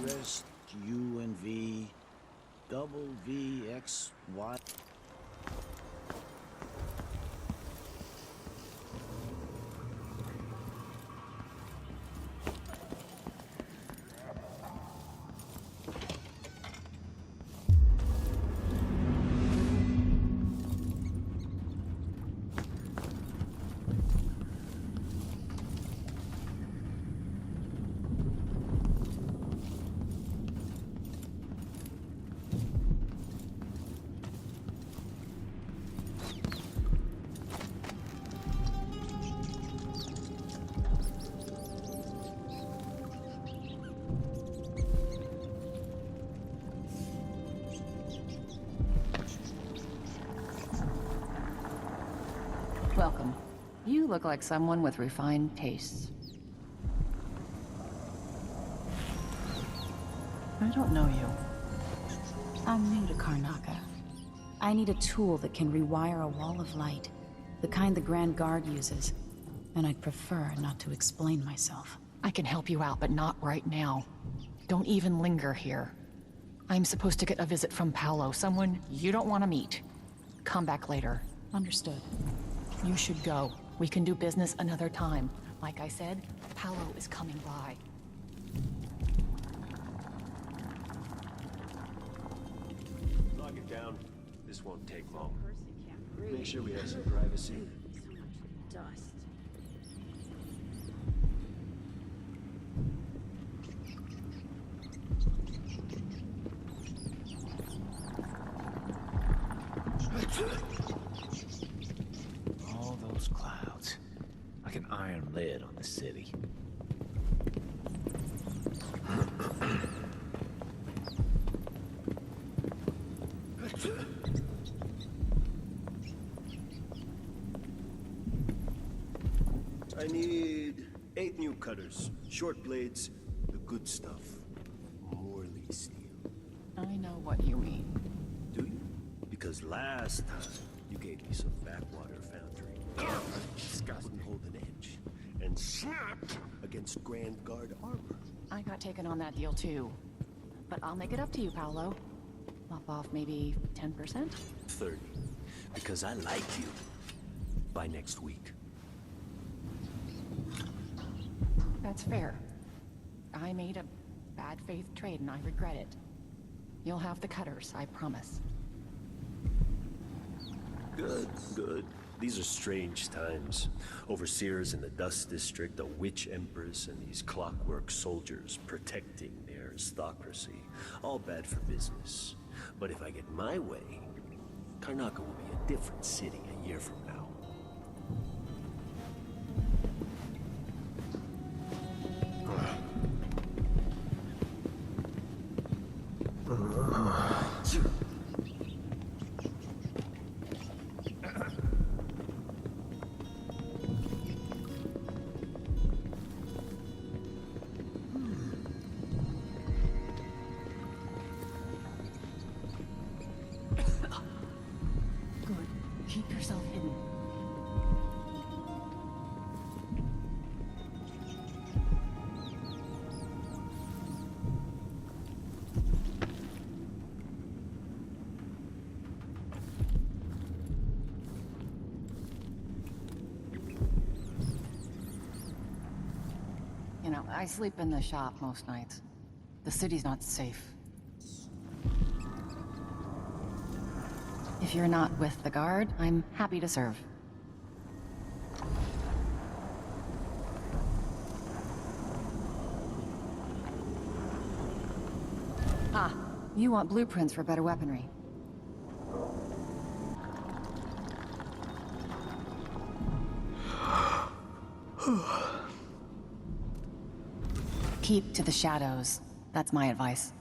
Rest U and V, double V, X, Y. Welcome. You look like someone with refined tastes. I don't know you. I'm new to Karnaca. I need a tool that can rewire a wall of light, the kind the Grand Guard uses, and I'd prefer not to explain myself. I can help you out, but not right now. Don't even linger here. I'm supposed to get a visit from Paolo, someone you don't want to meet. Come back later. Understood. You should go. We can do business another time. Like I said, Paolo is coming by. Log it down. This won't take long. Make sure we have some privacy. So much dust. All those clouds. Like an iron lid on the city. I need 8 new cutters, short blades, the good stuff. Morley steel. I know what you mean. Do you? Because last time you gave me some backwater foundry. Wouldn't hold an edge. And snapped against Grand Guard armor. I got taken on that deal too. But I'll make it up to you, Paolo. Lop off maybe 10%? 30. Because I like you. By next week. That's fair. I made a bad faith trade and I regret it. You'll have the cutters, I promise. Good, good. These are strange times. Overseers in the Dust District, a witch empress, and these clockwork soldiers protecting their aristocracy. All bad for business. But if I get my way, Karnaca will be a different city a year from now. Good. Keep yourself hidden. You know, I sleep in the shop most nights. The city's not safe. If you're not with the guard, I'm happy to serve. Ah, you want blueprints for better weaponry. Keep to the shadows. That's my advice.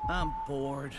I'm bored.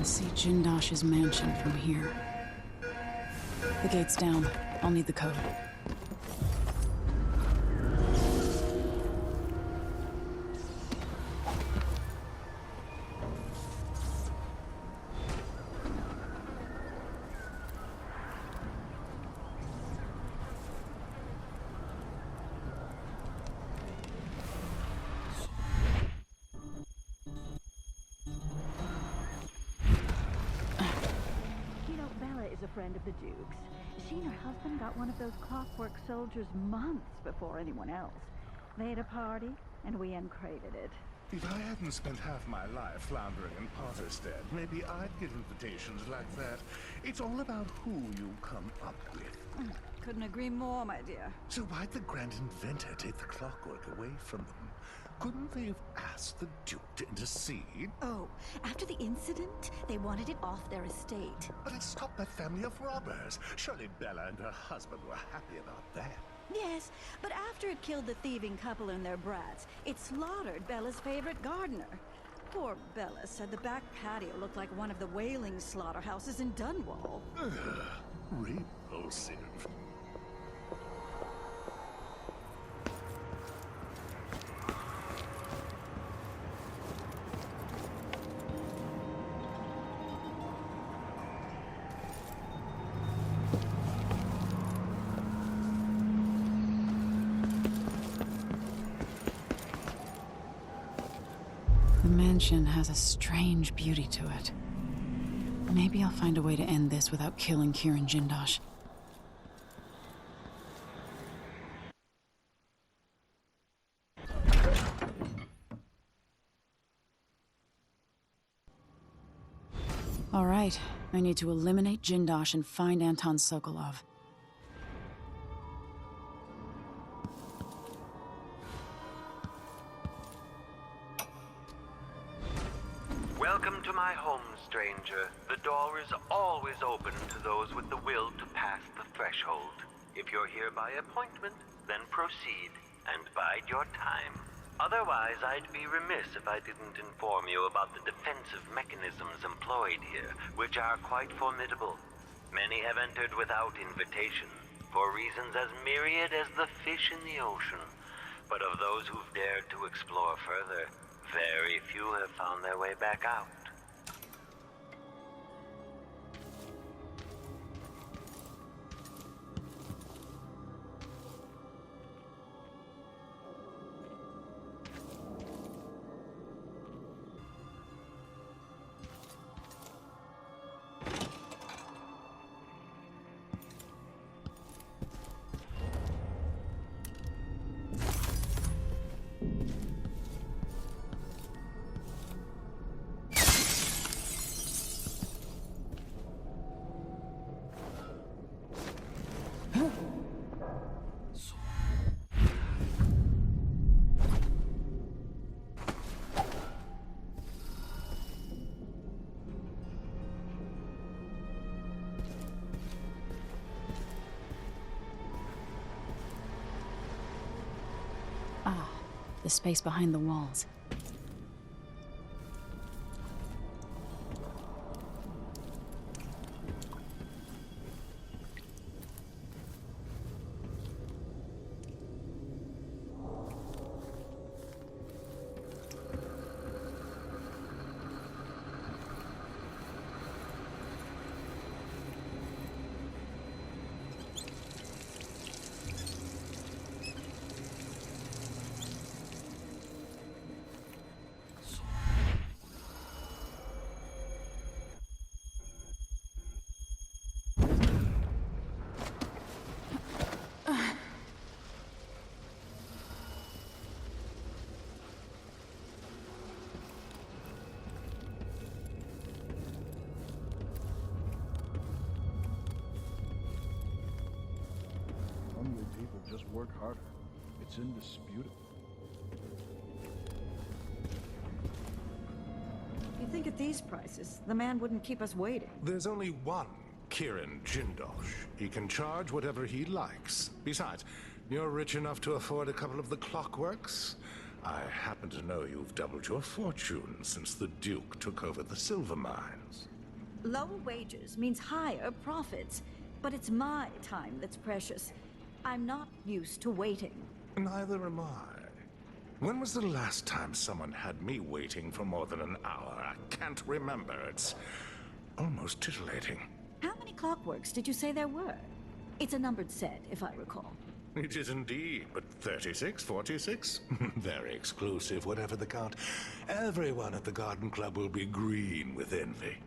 See Jindosh's mansion from here. The gate's down. I'll need the code. Friend of the Duke's. She and her husband got one of those clockwork soldiers months before anyone else. They had a party, and we uncrated it. If I hadn't spent half my life floundering in Potterstead, maybe I'd get invitations like that. It's all about who you come up with. Couldn't agree more, my dear. So why'd the grand inventor take the clockwork away from them? Couldn't they have asked the Duke to intercede? Oh, after the incident, they wanted it off their estate. But it stopped that family of robbers. Surely Bella and her husband were happy about that. Yes, but after it killed the thieving couple and their brats, it slaughtered Bella's favorite gardener. Poor Bella said the back patio looked like one of the whaling slaughterhouses in Dunwall. Repulsive. The mansion has a strange beauty to it. Maybe I'll find a way to end this without killing Kieran Jindosh. All right, I need to eliminate Jindosh and find Anton Sokolov. Welcome to my home, stranger. The door is always open to those with the will to pass the threshold. If you're here by appointment, then proceed and bide your time. Otherwise, I'd be remiss if I didn't inform you about the defensive mechanisms employed here, which are quite formidable. Many have entered without invitation, for reasons as myriad as the fish in the ocean. But of those who've dared to explore further, very few have found their way back out. The space behind the walls. people just work harder. It's indisputable. You think at these prices, the man wouldn't keep us waiting? There's only one Kirin Jindosh. He can charge whatever he likes. Besides, you're rich enough to afford a couple of the clockworks. I happen to know you've doubled your fortune since the Duke took over the silver mines. Lower wages means higher profits, but it's my time that's precious. I'm not used to waiting. Neither am I. When was the last time someone had me waiting for more than an hour? I can't remember. It's almost titillating. How many clockworks did you say there were? It's a numbered set, if I recall. It is indeed, but 36, 46? Very exclusive, whatever the count. Everyone at the Garden Club will be green with envy.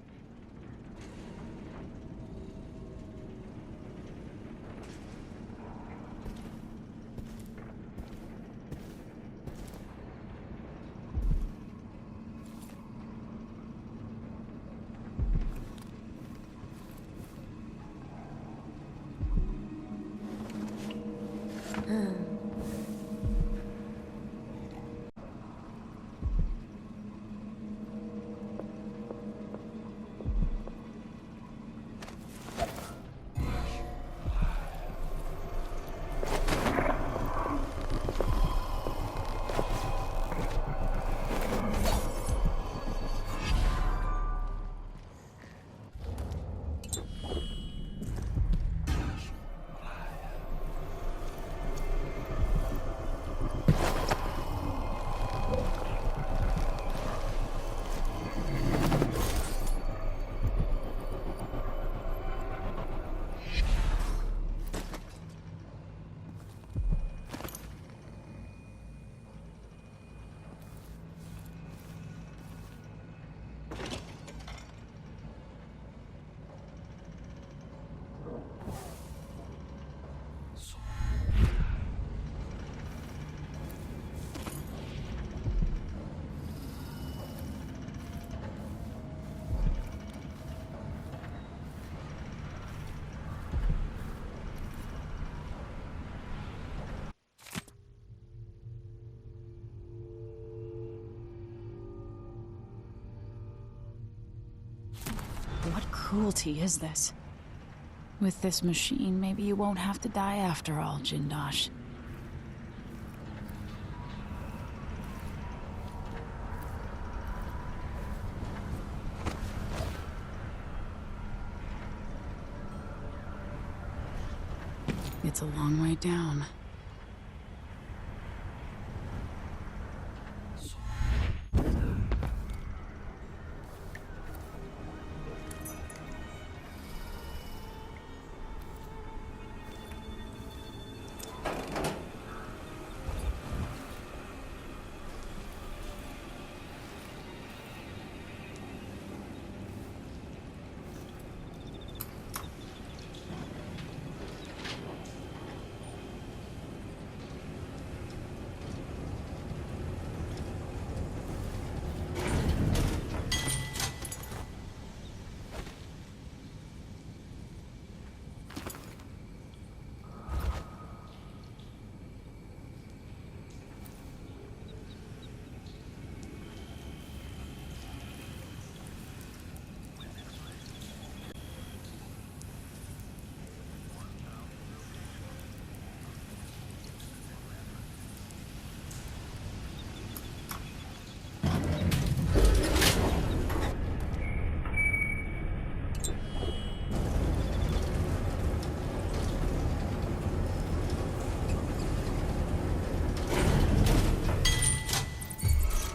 What cruelty is this? With this machine, maybe you won't have to die after all, Jindosh. It's a long way down.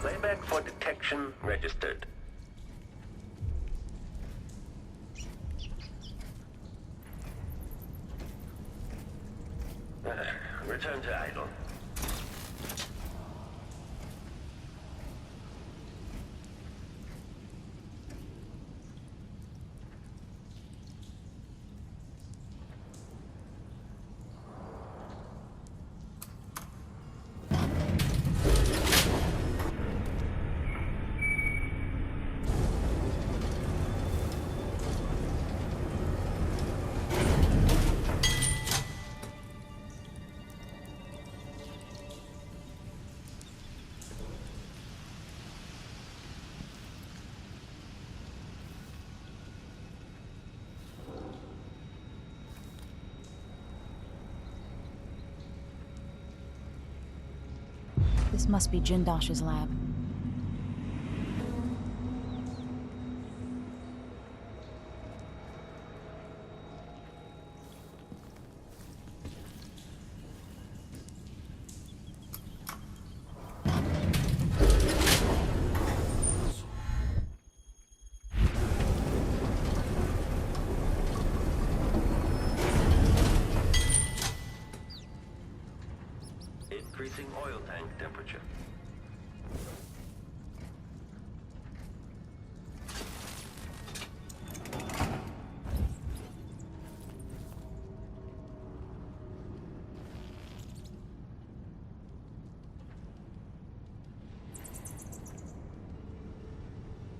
Playback for detection registered. Return to idle. This must be Jindosh's lab. Increasing oil tank temperature.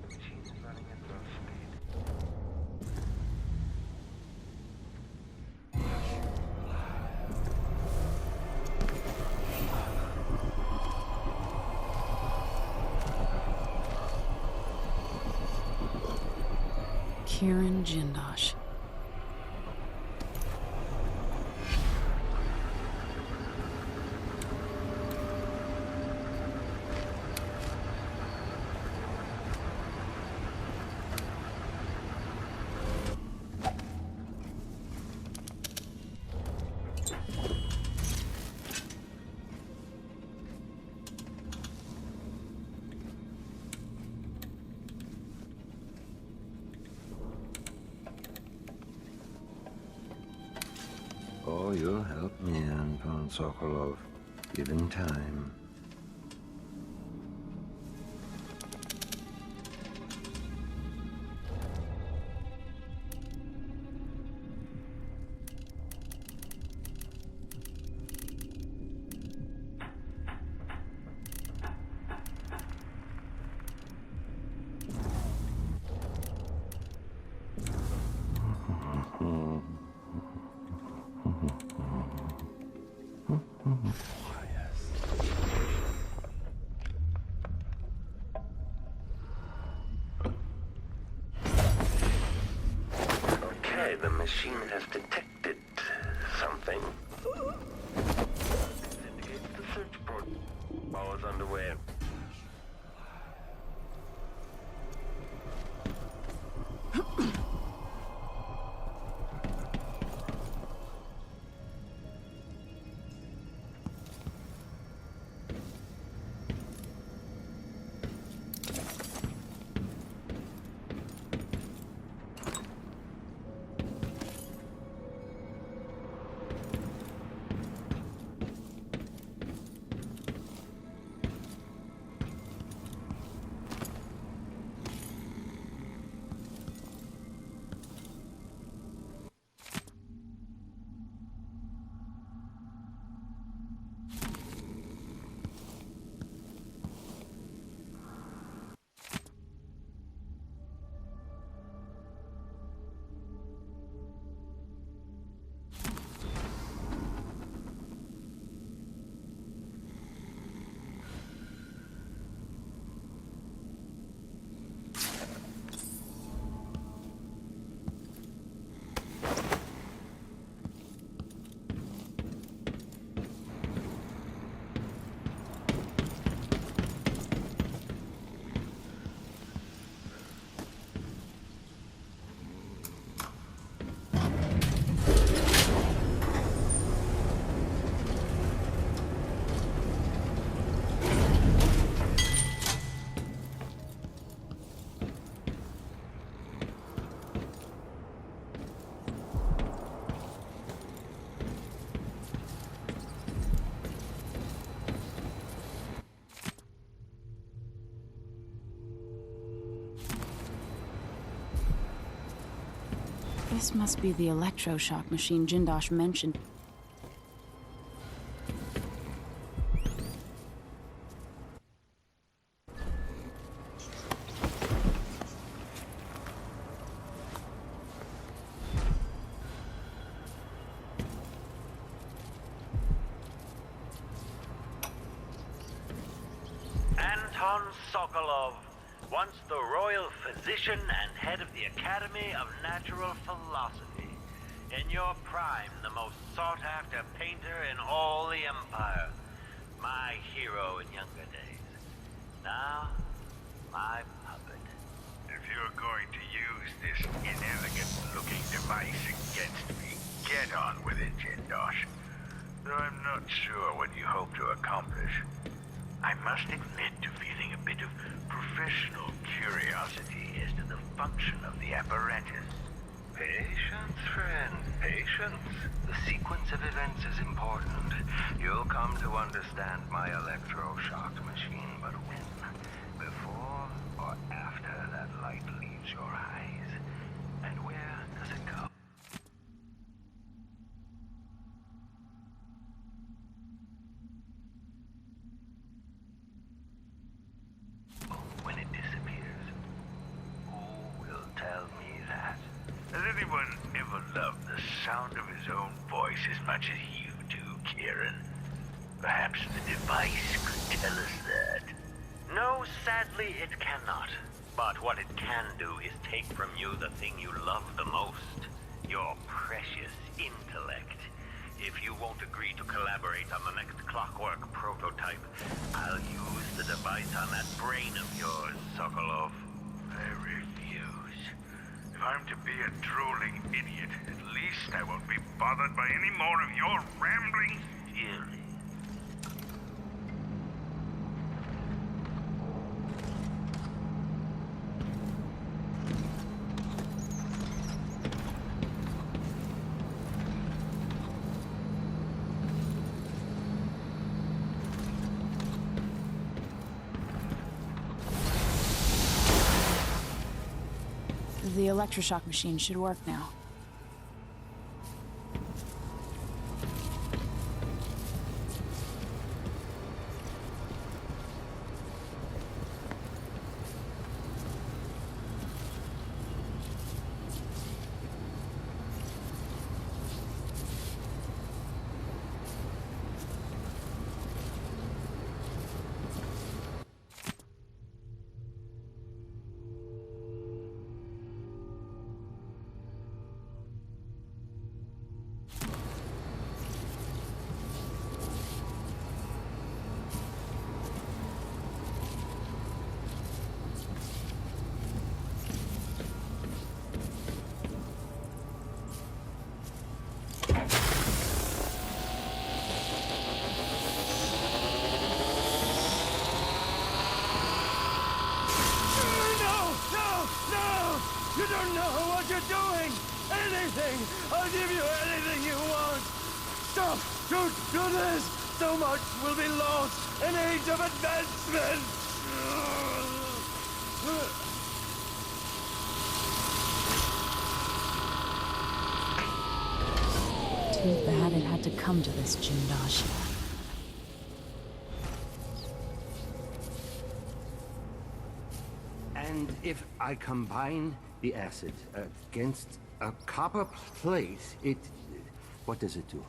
Machine's running at low speed. Kieran Jindosh. Oh, you'll help me, Anton Sokolov, given time. Okay, the machine has detected something. Indicates the search protocol is underway. This must be the electroshock machine Jindosh mentioned. Anton Sokolov, once the royal physician and head of the Academy of Natural Philosophy. In your prime, the most sought-after painter in all the Empire. my hero in younger days. Now, my puppet. If you're going to use this inelegant-looking device against me, get on with it, Jindosh. Though I'm not sure what you hope to accomplish. I must admit to feeling a bit of professional curiosity as to the function of the apparatus. Patience, friend, patience. The sequence of events is important. You'll come to understand my electroshock machine, but when? Before or after that light leaves your eyes? And where does it go? When it disappears. Who will tell me that? Has anyone ever loved the sound of his own voice as much as you do, Kieran? Perhaps the device could tell us that. No, sadly it cannot. But what it can do is take from you the thing you love the most. Your precious intellect. If you won't agree to collaborate on the next clockwork prototype, I'll use the device on that brain of yours, Sokolov. I refuse. If I'm to be a drooling idiot, at least I won't be bothered by any more of your rambling theories. The electroshock machine should work now. You don't know what you're doing! Anything! I'll give you anything you want! Stop! Don't do this! So much will be lost! An age of advancement! Too bad it had to come to this, Jindosh. And if I combine the acid against a copper plate, what does it do?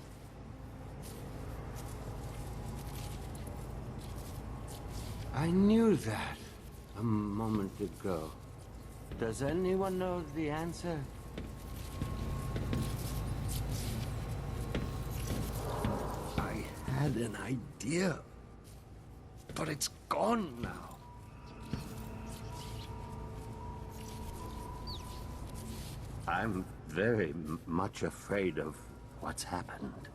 I knew that a moment ago. Does anyone know the answer? I had an idea, but it's gone now. I'm very much afraid of what's happened.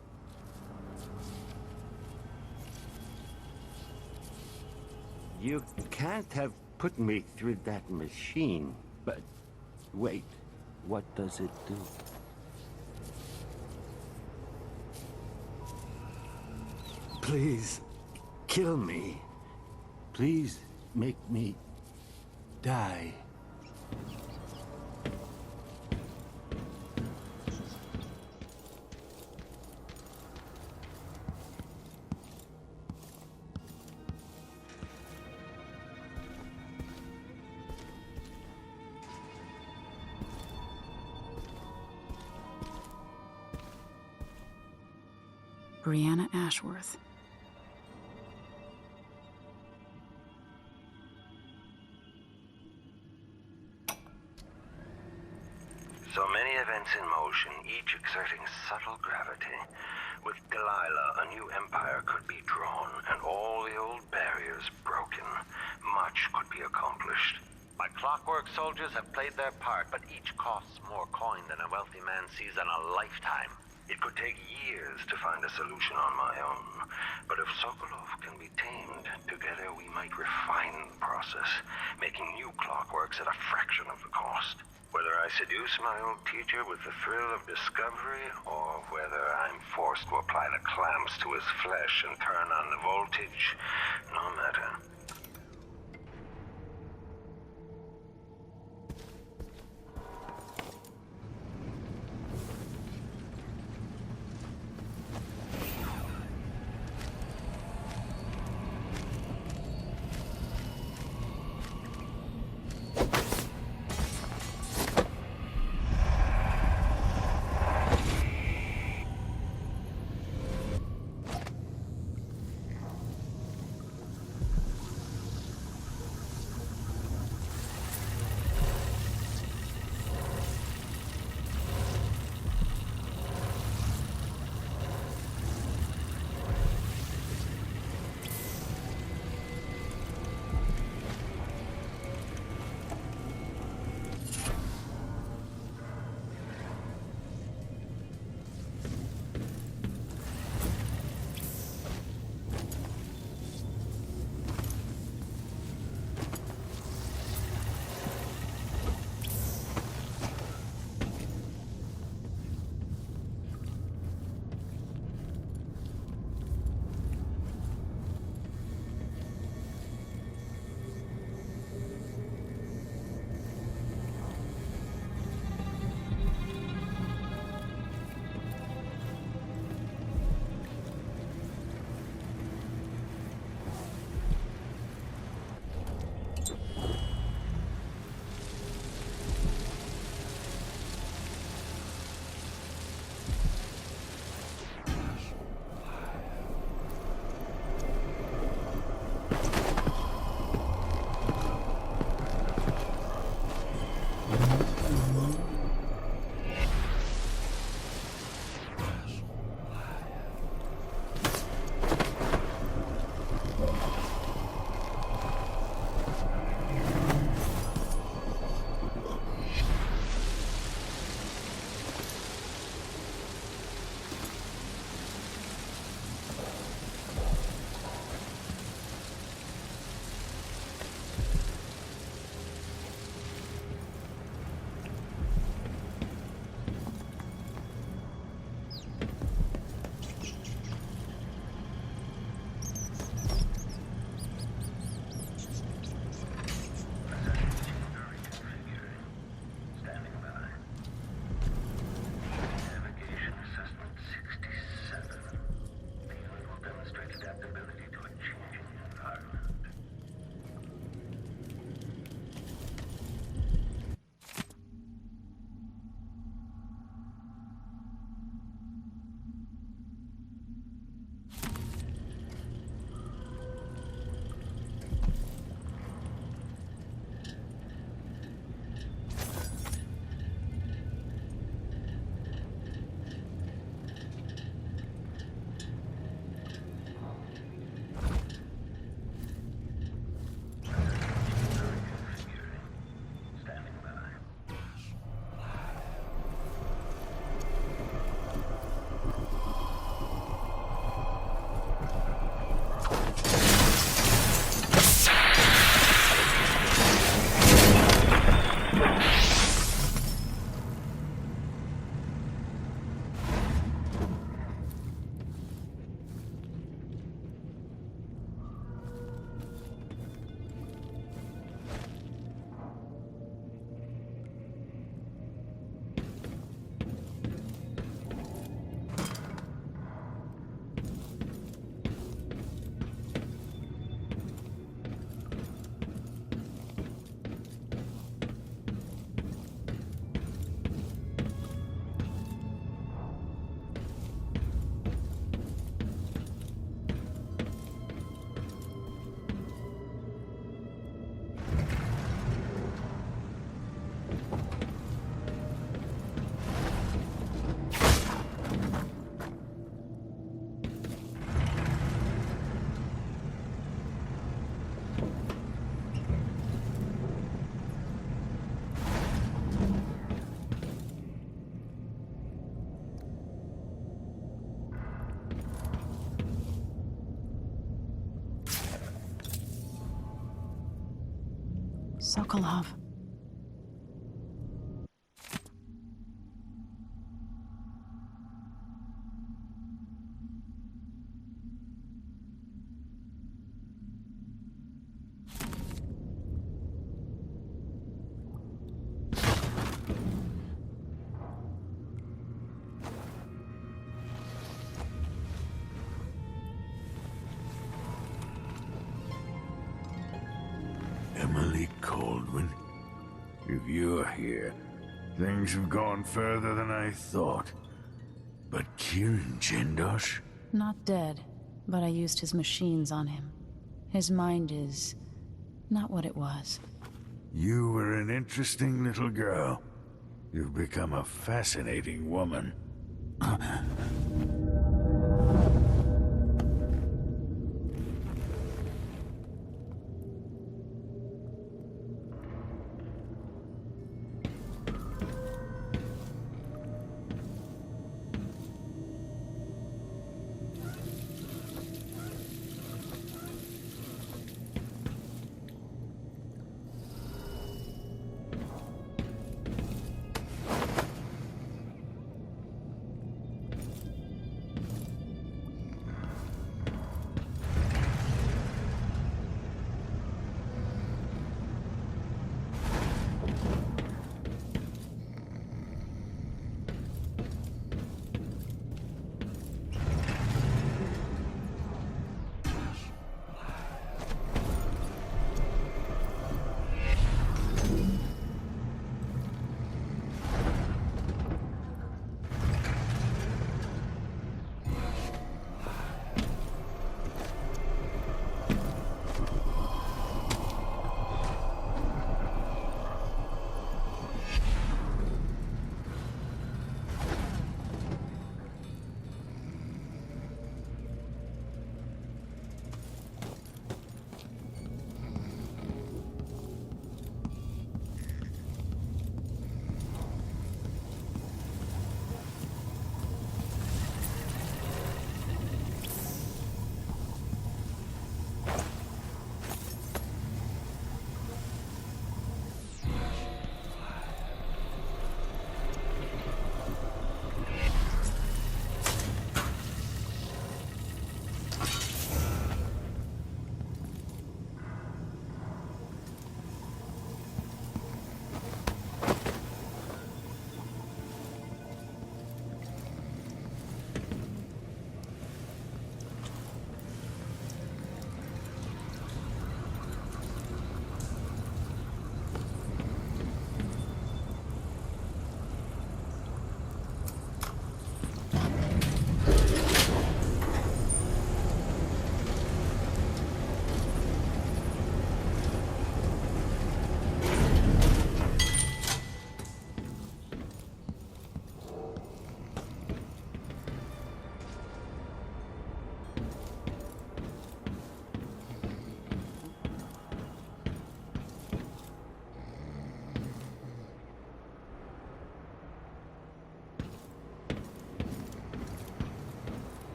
You can't have put me through that machine, but wait, what does it do? Please, kill me. Please make me die. Brianna Ashworth. So many events in motion, each exerting subtle gravity. With Delilah, a new empire could be drawn, and all the old barriers broken. Much could be accomplished. My clockwork soldiers have played their part, but each costs more coin than a wealthy man sees in a lifetime. It could take years to find a solution on my own. But if Sokolov can be tamed, together we might refine the process, making new clockworks at a fraction of the cost. Whether I seduce my old teacher with the thrill of discovery, or whether I'm forced to apply the clamps to his flesh and turn on the voltage, no matter. Sokolov. Emily Kaldwin, if you're here, things have gone further than I thought. But Kieran Jindosh? Not dead, but I used his machines on him. His mind is not what it was. You were an interesting little girl. You've become a fascinating woman.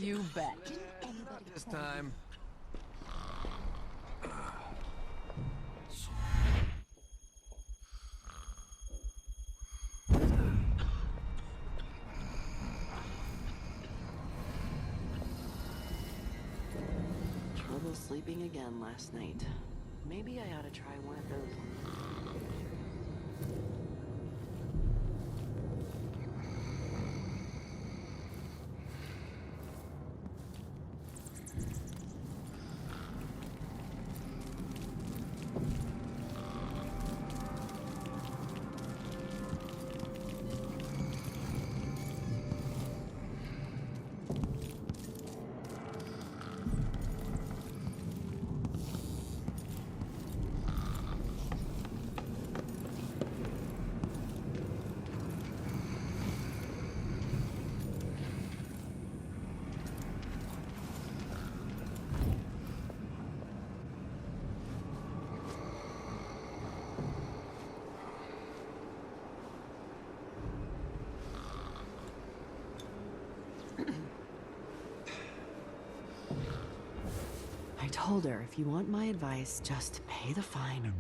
You bet. Not this time. Trouble sleeping again last night. Maybe I ought to try one of those. I told her, if you want my advice, just pay the fine.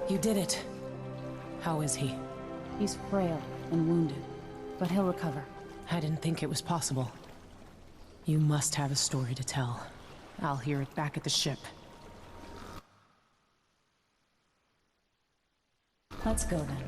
You did it. How is he? He's frail and wounded, but he'll recover. I didn't think it was possible. You must have a story to tell. I'll hear it back at the ship. Let's go then.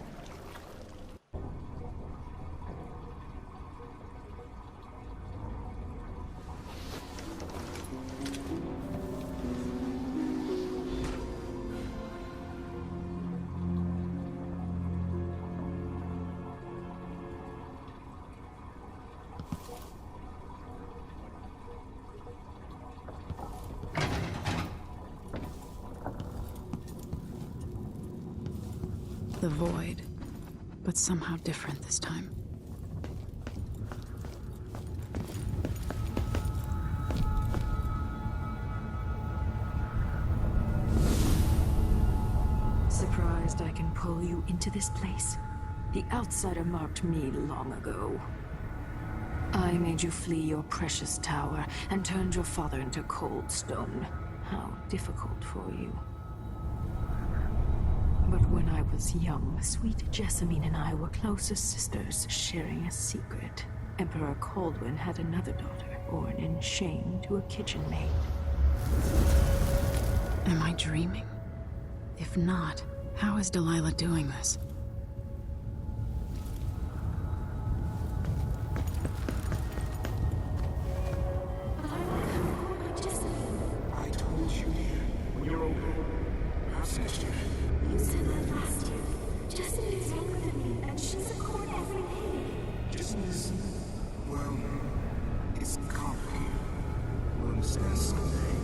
The void, but somehow different this time. Surprised I can pull you into this place? The outsider marked me long ago. I made you flee your precious tower and turned your father into cold stone. How difficult for you. But when I was young, sweet Jessamine and I were close as sisters, sharing a secret. Emperor Kaldwin had another daughter, born in shame to a kitchen maid. Am I dreaming? If not, how is Delilah doing this? I told you when you're older. Our sister. You said that last year. Jessamine is younger than me, and she's a court every day. Business, well, it's complicated. We'll understand someday.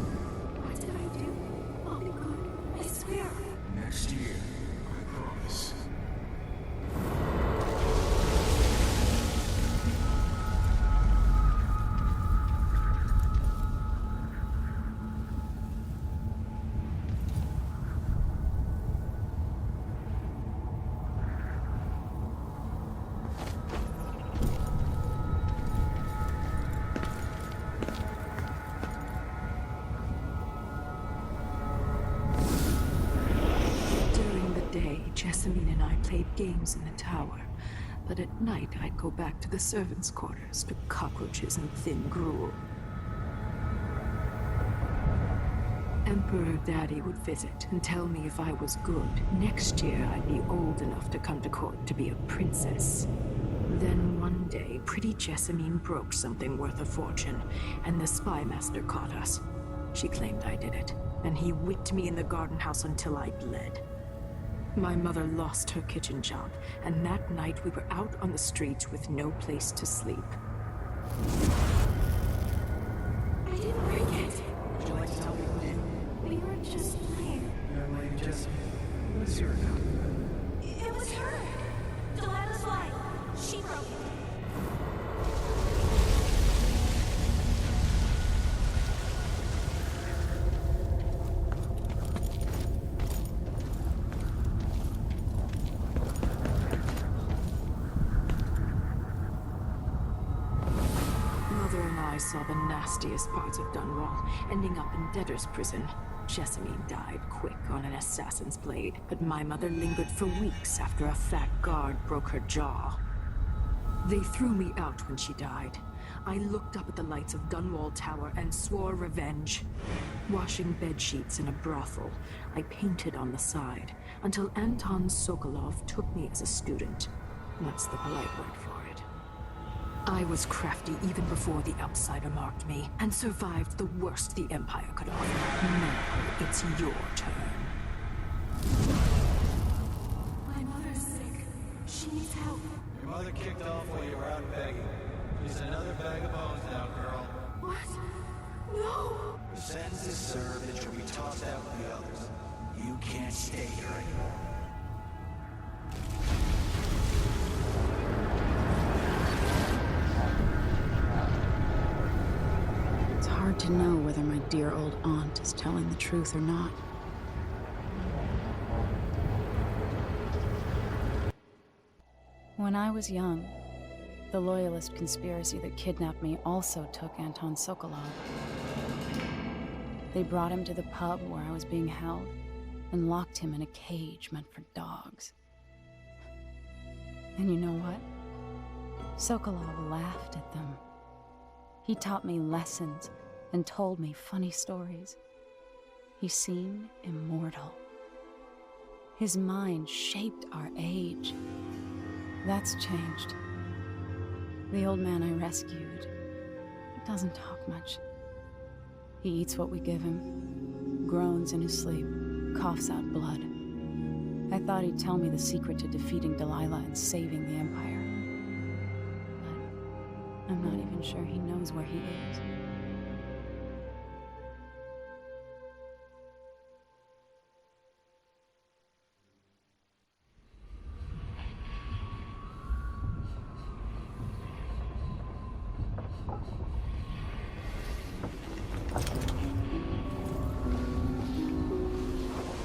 What did I do? I'll be good. I swear. Next year, I promise. Jessamine and I played games in the tower, but at night I'd go back to the servants' quarters to cockroaches and thin gruel. Emperor Daddy would visit and tell me if I was good. Next year I'd be old enough to come to court to be a princess. Then one day, pretty Jessamine broke something worth a fortune, and the spy master caught us. She claimed I did it, and he whipped me in the garden house until I bled. My mother lost her kitchen job, and that night we were out on the streets with no place to sleep. I didn't break it. Would you like to tell me who did? We were just playing. Emily, just... What's your account? It was her. Delilah's light. She broke it. I saw the nastiest parts of Dunwall, ending up in debtor's prison. Jessamine died quick on an assassin's blade, but my mother lingered for weeks after a fat guard broke her jaw. They threw me out when she died. I looked up at the lights of Dunwall Tower and swore revenge. Washing bed sheets in a brothel, I painted on the side, until Anton Sokolov took me as a student. That's the polite word for it. I was crafty even before the outsider marked me, and survived the worst the Empire could offer. Now, it's your turn. My mother's sick. She needs help. Your mother kicked off while you were out begging. She's another bag of bones now, girl. What? No! The sentence is served and you'll be tossed out with the others. You can't stay here anymore. It's hard to know whether my dear old aunt is telling the truth or not. When I was young, the Loyalist conspiracy that kidnapped me also took Anton Sokolov. They brought him to the pub where I was being held and locked him in a cage meant for dogs. And you know what? Sokolov laughed at them. He taught me lessons and told me funny stories. He seemed immortal. His mind shaped our age. That's changed. The old man I rescued doesn't talk much. He eats what we give him, groans in his sleep, coughs out blood. I thought he'd tell me the secret to defeating Delilah and saving the Empire. But I'm not even sure he knows where he is.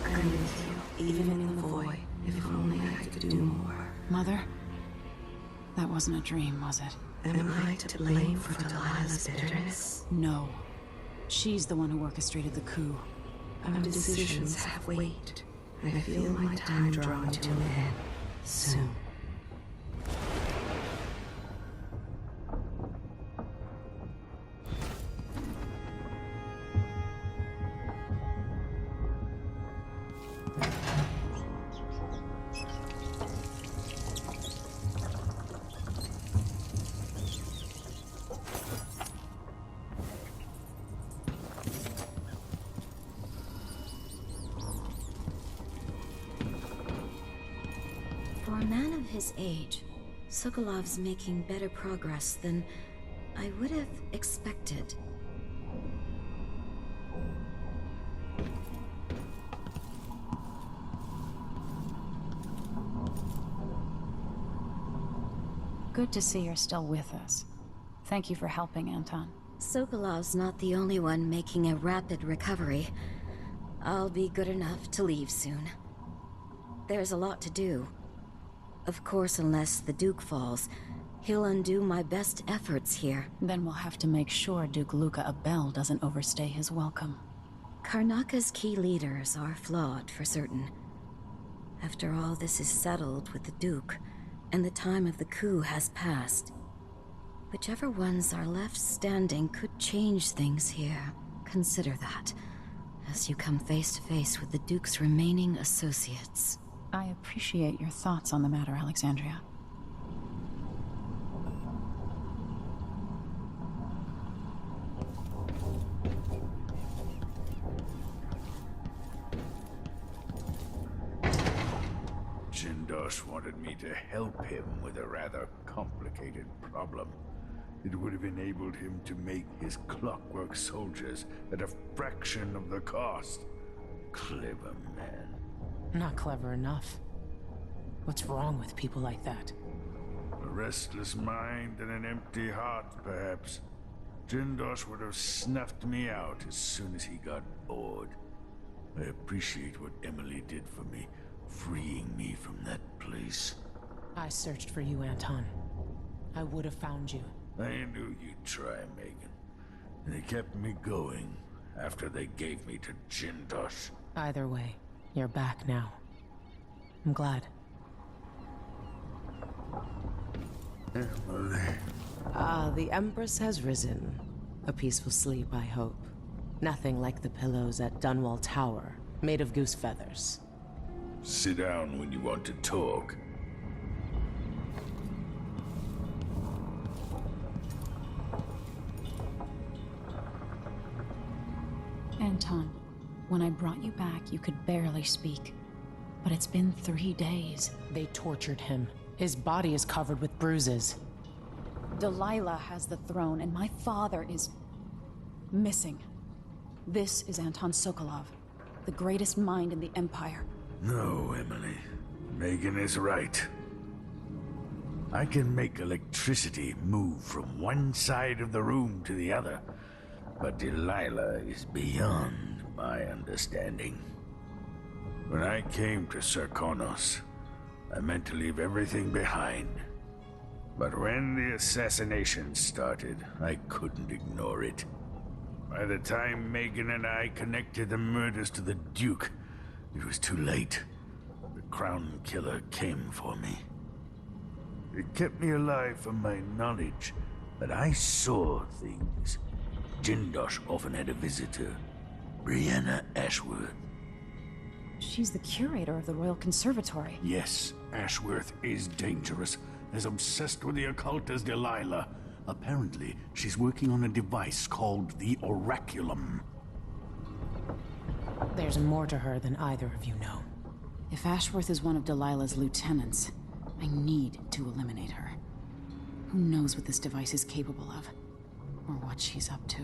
I'm with you, even in the void. If only I could do more. Mother? That wasn't a dream, was it? Am I to blame for Delilah's bitterness? No. She's the one who orchestrated the coup. Our decisions have weight. I feel my time drawing to an end soon. For a man of his age, Sokolov's making better progress than I would have expected. Good to see you're still with us. Thank you for helping, Anton. Sokolov's not the only one making a rapid recovery. I'll be good enough to leave soon. There's a lot to do. Of course, unless the Duke falls, he'll undo my best efforts here. Then we'll have to make sure Duke Luca Abel doesn't overstay his welcome. Karnaka's key leaders are flawed, for certain. After all this is settled with the Duke, and the time of the coup has passed, whichever ones are left standing could change things here. Consider that, as you come face to face with the Duke's remaining associates. I appreciate your thoughts on the matter, Alexandria. Jindosh wanted me to help him with a rather complicated problem. It would have enabled him to make his clockwork soldiers at a fraction of the cost. Clever man. Not clever enough. What's wrong with people like that? A restless mind and an empty heart, perhaps. Jindosh would have snuffed me out as soon as he got bored. I appreciate what Emily did for me, freeing me from that place. I searched for you, Anton. I would have found you. I knew you'd try, Megan. And they kept me going after they gave me to Jindosh. Either way, you're back now. I'm glad. Emily. Ah, the Empress has risen. A peaceful sleep, I hope. Nothing like the pillows at Dunwall Tower, made of goose feathers. Sit down when you want to talk. Anton, when I brought you back, you could barely speak. But it's been 3 days. They tortured him. His body is covered with bruises. Delilah has the throne, and my father is missing. This is Anton Sokolov, the greatest mind in the Empire. No, Emily. Megan is right. I can make electricity move from one side of the room to the other, but Delilah is beyond my understanding. When I came to Serkonos, I meant to leave everything behind. But when the assassination started, I couldn't ignore it. By the time Megan and I connected the murders to the Duke, it was too late. The Crown Killer came for me. It kept me alive from my knowledge, but I saw things. Jindosh often had a visitor, Brianna Ashworth. She's the curator of the Royal Conservatory. Yes, Ashworth is dangerous, as obsessed with the occult as Delilah. Apparently, she's working on a device called the Oraculum. There's more to her than either of you know. If Ashworth is one of Delilah's lieutenants, I need to eliminate her. Who knows what this device is capable of, or what she's up to.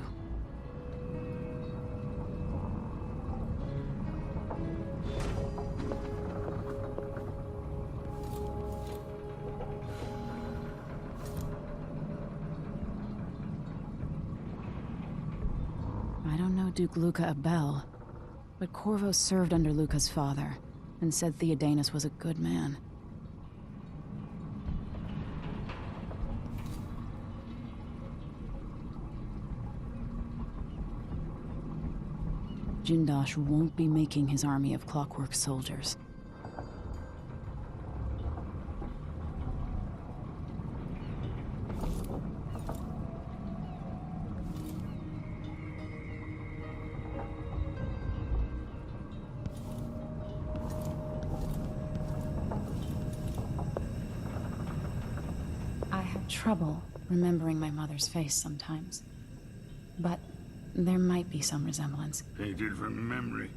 I don't know Duke Luca Abel, but Corvo served under Luca's father, and said Theodanus was a good man. Jindosh won't be making his army of clockwork soldiers. I have trouble remembering my mother's face sometimes, but there might be some resemblance. Painted from memory.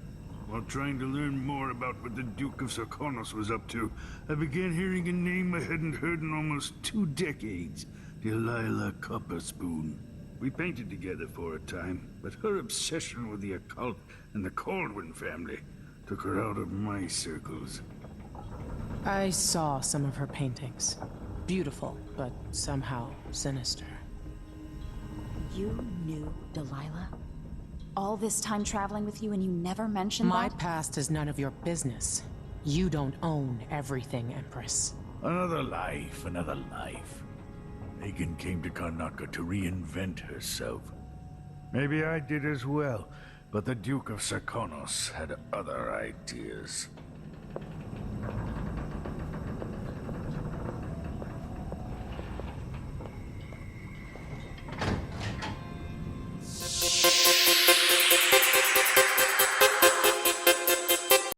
While trying to learn more about what the Duke of Serkonos was up to, I began hearing a name I hadn't heard in almost 2 decades. Delilah Copperspoon. We painted together for a time, but her obsession with the occult and the Caldwin family took her out of my circles. I saw some of her paintings. Beautiful, but somehow sinister. You knew Delilah? All this time traveling with you and you never mentioned My that? past is none of your business. You don't own everything, Empress. Another life, another life. Megan came to Karnaca to reinvent herself. Maybe I did as well, but the Duke of Serkonos had other ideas.